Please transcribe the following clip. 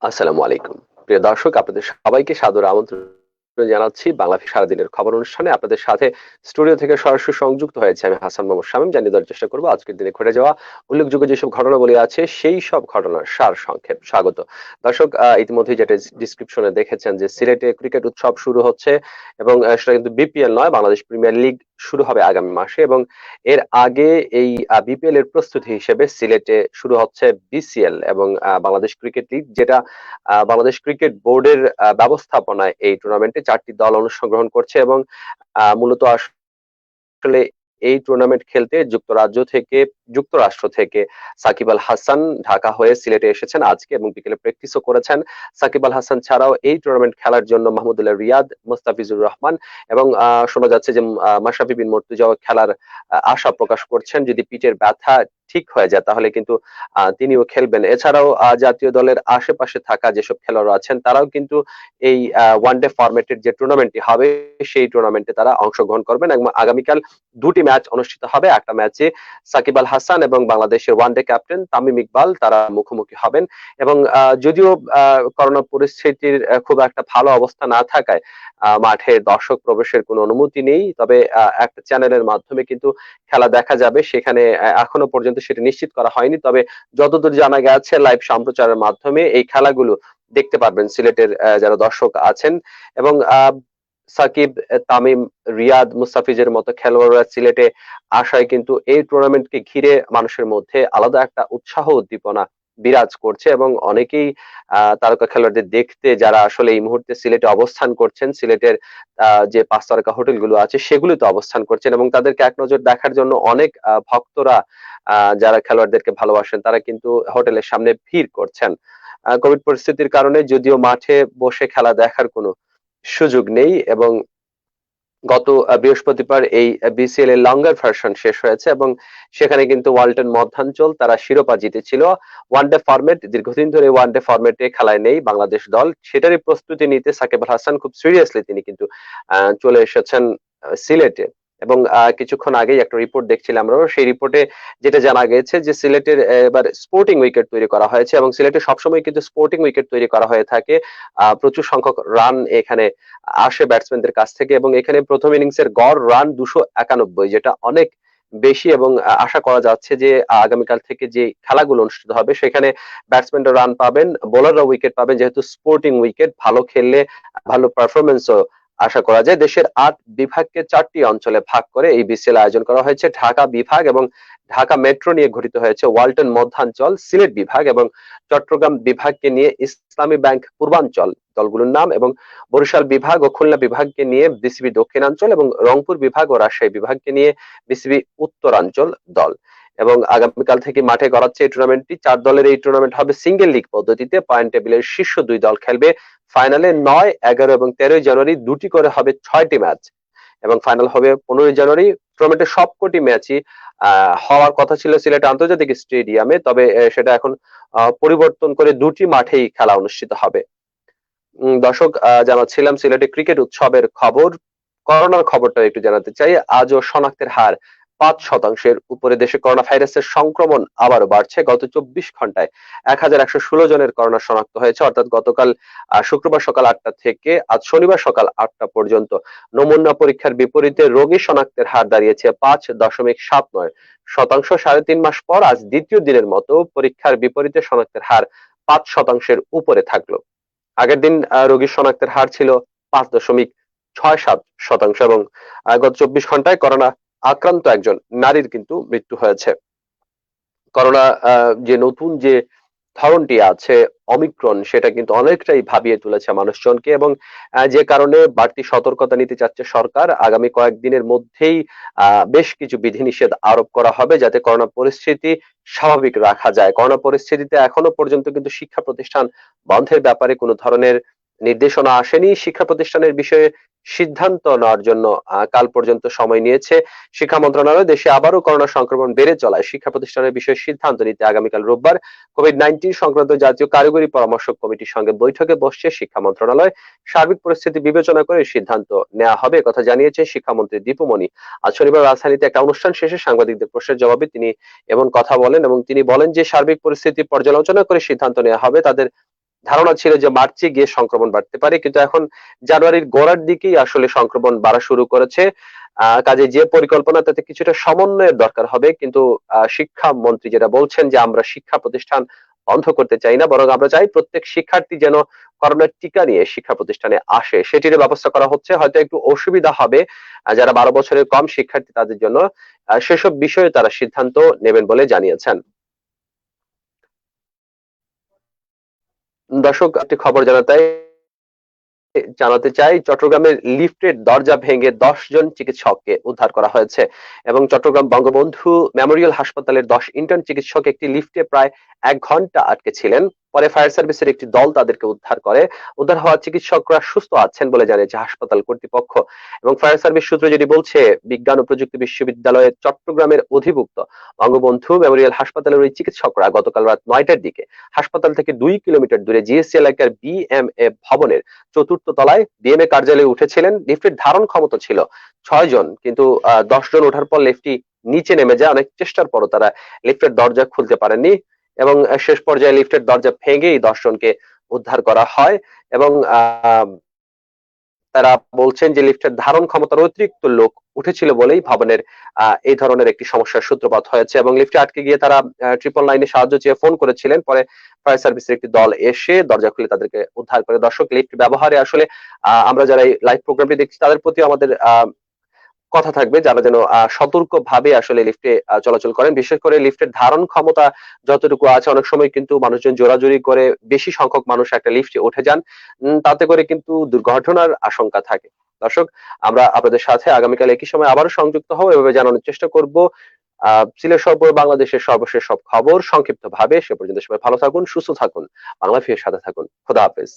আসসালামু আলাইকুম। প্রিয় দর্শক, আপনাদের সবাইকে সাদর আমন্ত্রণ জানাচ্ছি বাংলা সারাদিনের খবর অনুষ্ঠানে। আপনাদের সাথে স্টুডিও থেকে সরাসরি সংযুক্ত হয়েছে আমি হাসান মাহমুদ শামীম। জানিয়ে দেওয়ার চেষ্টা করব আজকের দিনে ঘটে যাওয়া উল্লেখযোগ্য যেসব ঘটনাবলী আছে সেই সব ঘটনার সার সংক্ষেপ। স্বাগত দর্শক। ইতিমধ্যেই যেটা ডিসক্রিপশনে দেখেছেন যে সিলেটে ক্রিকেট উৎসব শুরু হচ্ছে এবং সেটা কিন্তু বিপিএল নয়, বাংলাদেশ প্রিমিয়ার লিগ শুরু হবে আগামী মাসে। এবং এর আগে এই বিপিএল এর প্রস্তুতি হিসেবে সিলেটে শুরু হচ্ছে বিসিএল এবং বাংলাদেশ ক্রিকেট লিগ, যেটা বাংলাদেশ ক্রিকেট বোর্ডের ব্যবস্থাপনায় এই টুর্নামেন্টে 4টি দল অংশগ্রহণ করছে। এবং মূলত আসলে এই টুর্নামেন্ট খেলতে যুক্তরাষ্ট্র থেকে সাকিব আল হাসান ঢাকা হয়ে সিলেটে এসেছেন আজকে এবং বিকেলে প্র্যাকটিসও করেছেন। সাকিব আল হাসান ছাড়াও এই টুর্নামেন্ট খেলার জন্য মাহমুদুল্লাহ রিয়াদ, মোস্তাফিজুর রহমান এবং শোনা যাচ্ছে যে মাশরাফি বিন মুর্তজাও খেলার আশা প্রকাশ করছেন। যদি পিঠের ব্যথা ঠিক হয়ে যায় তাহলে কিন্তু তিনিও খেলবেন। এছাড়াও জাতীয় দলের আশেপাশে থাকা যেসব খেলোয়াড় আছেন তারাও কিন্তু এই ওয়ানডে ফরম্যাটের যে টুর্নামেন্টটি হবে সেই টুর্নামেন্টে তারা অংশগ্রহণ করবেন। এবং আগামীকাল দুটি ম্যাচ অনুষ্ঠিত হবে। একটা ম্যাচে সাকিব আল হাসান এবং বাংলাদেশের ওয়ানডে ক্যাপ্টেন তামিম ইকবাল তারা মুখোমুখি হবেন। এবং যদিও করোনা পরিস্থিতির খুব একটা ভালো অবস্থা না থাকায় মাঠে দর্শক প্রবেশের কোনো অনুমতি নেই, তবে একটা চ্যানেলের মাধ্যমে কিন্তু খেলা দেখা যাবে। সেখানে এখনো পর্যন্ত সেটা নিশ্চিত করা হয়নি, তবে যতদূর জানা গেছে লাইভ সম্প্রচারের মাধ্যমে এই খেলাগুলো দেখতে পারবেন সিলেটের যারা দর্শক আছেন। এবং সাকিব, তামিম, রিয়াদ, মুস্তাফিজের মতো খেলোয়াড়রা সিলেটে আসায় কিন্তু এই টুর্নামেন্টকে ঘিরে মানুষের মধ্যে আলাদা একটা উৎসাহ উদ্দীপনা বিরাজ করছে। এবং অনেকেই তারকা খেলোয়াড়দের দেখতে যারা আসলে এই মুহূর্তে সিলেটে অবস্থান করছেন, সিলেটের যে 5 তারকা হোটেলগুলো আছে সেগুলোতে অবস্থান করছেন এবং তাদেরকে এক নজর দেখার জন্য অনেক ভক্তরা যারা খেলোয়াড়দেরকে ভালোবাসেন তারা কিন্তু হোটেলের সামনে ভিড় করছেন। কোভিড পরিস্থিতির কারণে যদিও মাঠে বসে খেলা দেখার কোনো সুযোগ নেই। এবং গত বৃহস্পতিবার এই বিসিএল এর লঙ্গার ভার্সন শেষ হয়েছে এবং সেখানে কিন্তু ওয়ালটন মধ্যাঞ্চল তারা শিরোপা জিতেছিল। ওয়ানডে ফরম্যাট, দীর্ঘদিন ধরে ওয়ানডে ফরম্যাটে খেলায় নেই বাংলাদেশ দল, সেটারই প্রস্তুতি নিতে সাকিব আল হাসান খুব সিরিয়াসলি তিনি কিন্তু চলে এসেছেন সিলেটে। এবং কিছুক্ষণ আগেই একটা রিপোর্ট দেখছিলাম আমরা, সেই রিপোর্টে যেটা জানা গেছে যে সিলেটের এবার স্পোর্টিং উইকেট তৈরি করা হয়েছে এবং সিলেটে সবসময় কিন্তু স্পোর্টিং উইকেট তৈরি করা হয়ে থাকে। প্রচুর সংখ্যক রান এখানে আসে ব্যাটসম্যানদের কাছ থেকে এবং এখানে প্রথম ইনিংসের গড় রান 291, যেটা অনেক বেশি। এবং আশা করা যাচ্ছে যে আগামীকাল থেকে যে খেলাগুলো অনুষ্ঠিত হবে সেখানে ব্যাটসম্যানরা রান পাবেন, বোলাররা উইকেট পাবেন, যেহেতু স্পোর্টিং উইকেট ভালো খেললে ভালো পারফরমেন্সও আশা করা যায়। দেশের 8 বিভাগকে 4টি অঞ্চলে ভাগ করে এই বিসিএল আয়োজন করা হয়েছে। ঢাকা বিভাগ এবং ঢাকা মেট্রো নিয়ে গঠিত হয়েছে ওয়ালটন মধ্যাঞ্চল, সিলেট বিভাগ এবং চট্টগ্রাম বিভাগকে নিয়ে ইসলামী ব্যাংক পূর্বাঞ্চল দলগুলোর নাম, এবং বরিশাল বিভাগ ও খুলনা বিভাগকে নিয়ে বিসিবি দক্ষিণাঞ্চল এবং রংপুর বিভাগ ও রাজশাহী বিভাগকে নিয়ে বিসিবি উত্তরাঞ্চল দল। এবং আগামীকাল থেকে মাঠে গড়াচ্ছে এই টুর্নামেন্টটি। 4 দলের এই টুর্নামেন্ট হবে সিঙ্গেল লিগ পদ্ধতিতে। পয়েন্ট টেবিলের শীর্ষ 2 দল খেলবে। ফাইনালে 9, 11 এবং 13 জানুয়ারি দুটি করে হবে 6টি ম্যাচ এবং ফাইনাল হবে 15 জানুয়ারি। টুর্নামেন্টের সবকটি ম্যাচই হওয়ার কথা ছিল সিলেট আন্তর্জাতিক স্টেডিয়ামে, তবে সেটা এখন পরিবর্তন করে দুটি মাঠেই খেলা অনুষ্ঠিত হবে। দর্শক, জানাচ্ছিলাম সিলেটে ক্রিকেট উৎসবের খবর। করোনার খবরটা একটু জানাতে চাই। আজও শনাক্তের হার 5% উপরে। দেশে করোনা ভাইরাসের সংক্রমণ আবারও বাড়ছে। গত 24 ঘন্টায় 1116 জনের করোনা শনাক্ত হয়েছে, অর্থাৎ গতকাল শুক্রবার সকাল 8টা থেকে আজ শনিবার সকাল 8টা পর্যন্ত। নমুনা পরীক্ষার বিপরীতে রোগী শনাক্তের হার দাঁড়িয়েছে 5.79%। 3.5 মাস পর আজ দ্বিতীয় দিনের মতো পরীক্ষার বিপরীতে শনাক্তের হার 5%-এর উপরে থাকলো। আগের দিন রোগী শনাক্তের হার ছিল 5.67% এবং গত 24 ঘন্টায় করোনা আক্রান্ত একজন নারীর কিন্তু মৃত্যু হয়েছে। করোনা যে নতুন যে ধরনটি আছে অমিক্রন, সেটা কিন্তু অনেকটাই ভাবিয়ে তুলেছে মানুষজনকে এবং যে কারণে বাড়তি সতর্কতা নিতে চাচ্ছে সরকার। আগামী কয়েকদিনের মধ্যেই বেশ কিছু বিধিনিষেধ আরোপ করা হবে যাতে করোনা পরিস্থিতি স্বাভাবিক রাখা যায়। করোনা পরিস্থিতিতে এখনো পর্যন্ত কিন্তু শিক্ষা প্রতিষ্ঠান বন্ধের ব্যাপারে কোনো ধরনের নির্দেশনা আসেনি। শিক্ষা প্রতিষ্ঠানের বিষয়ে সিদ্ধান্ত নেওয়ার জন্য কাল পর্যন্ত সময় নিয়েছে শিক্ষা মন্ত্রণালয়। দেশে আবারও করোনা সংক্রমণ বেড়ে চলায় শিক্ষা প্রতিষ্ঠানের বিষয়ে সিদ্ধান্ত নিতে আগামীকাল রোববার কোভিড-19 সংক্রান্ত জাতীয় কারিগরি পরামর্শ কমিটির সঙ্গে বৈঠকে বসছে শিক্ষা মন্ত্রণালয়। সার্বিক পরিস্থিতি বিবেচনা করে সিদ্ধান্ত নেওয়া হবে, কথা জানিয়েছে শিক্ষামন্ত্রী দীপুমণি। আজ শনিবার রাজধানীতে একটা অনুষ্ঠান শেষে সাংবাদিকদের প্রশ্নের জবাবে তিনি এমন কথা বলেন এবং তিনি বলেন যে সার্বিক পরিস্থিতি পর্যালোচনা করে সিদ্ধান্ত নেওয়া হবে। তাদের ধারণা ছিল যে মার্চে গিয়ে সংক্রমণ বাড়তে পারে, কিন্তু এখন জানুয়ারির গোড়ার দিকেই আসলে সংক্রমণ বাড়া শুরু করেছে। কাজে যে পরিকল্পনা, তাতে কিছুটা সমন্বয়ের দরকার হবে। কিন্তু শিক্ষামন্ত্রী যেটা বলছেন যে আমরা শিক্ষা প্রতিষ্ঠান বন্ধ করতে চাই না, বরং আমরা চাই প্রত্যেক শিক্ষার্থী যেন করোনার টিকা নিয়ে শিক্ষা প্রতিষ্ঠানে আসে, সেটির ব্যবস্থা করা হচ্ছে। হয়তো একটু অসুবিধা হবে যারা 12 বছরের কম শিক্ষার্থী তাদের জন্য, সেসব বিষয়ে তারা সিদ্ধান্ত নেবেন বলে জানিয়েছেন। দর্শক, একটি খবর জানাতে চাই, চট্টগ্রামের লিফটের দরজা ভেঙে 10 জন চিকিৎসককে উদ্ধার করা হয়েছে। এবং চট্টগ্রাম বঙ্গবন্ধু মেমোরিয়াল হাসপাতালের 10 ইন্টার্ন চিকিৎসক একটি লিফটে প্রায় 1 ঘন্টা আটকে ছিলেন। পরে ফায়ার সার্ভিসের একটি দল তাদেরকে উদ্ধার করে। উদ্ধার হওয়া চিকিৎসকরা সুস্থ আছেন বলে জানিয়েছে হাসপাতাল কর্তৃপক্ষ। এবং ফায়ার সার্ভিস সূত্র যেটি বলছে, বিজ্ঞান ও প্রযুক্তি বিশ্ববিদ্যালয়ের চট্টগ্রামের অধিভুক্ত বঙ্গবন্ধু মেমোরিয়াল হাসপাতালের ওই চিকিৎসকরা গতকাল রাত 9টার দিকে হাসপাতাল থেকে 2 কিলোমিটার দূরে জিএসসি এলাকার বিএমএ ভবনের 4র্থ তলায় ডিএমএ কার্যালয়ে উঠেছিলেন। লিফটের ধারণ ক্ষমতা ছিল 6 জন, কিন্তু 10 জন ওঠার পর লিফটটি নিচে নেমে যায়। অনেক চেষ্টার পরও তারা লিফটের দরজা খুলতে পারেননি এবং শেষ পর্যায়ে লিফটের দরজা ভেঙেই 10 জনকে উদ্ধার করা হয়। এবং তারা বলছেন যে লিফটের ধারণ ক্ষমতার অতিরিক্ত লোক উঠেছিল বলেই ভবনের এই ধরনের একটি সমস্যার সূত্রপাত হয়েছে। এবং লিফটে আটকে গিয়ে তারা 999-এ সাহায্য চেয়ে ফোন করেছিলেন। পরে ফায়ার সার্ভিসের একটি দল এসে দরজা খুলে তাদেরকে উদ্ধার করে। দর্শক, লিফট ব্যবহারে আসলে আমরা যারা এই লাইভ প্রোগ্রামটি দেখছি তাদের প্রতি আমাদের কথা থাকবে, যারা যেন সতর্ক ভাবে আসলে লিফটে চলাচল করেন। বিশেষ করে লিফটের ধারণ ক্ষমতা যতটুকু আছে, অনেক সময় কিন্তু মানুষজন জোরাজুরি করে বেশি সংখ্যক মানুষ একটা লিফটে উঠে যান, তাতে করে কিন্তু দুর্ঘটনার আশঙ্কা থাকে। দর্শক, আমরা আপনাদের সাথে আগামীকাল একই সময় আবারও সংযুক্ত হব, এভাবে জানানোর চেষ্টা করব সিলেট সহ বাংলাদেশের সর্বশেষ সব খবর সংক্ষিপ্ত ভাবে। সে পর্যন্ত সবাই ভালো থাকুন, সুস্থ থাকুন, বাংলা ভিউর সাথে থাকুন। খোদা হাফেজ।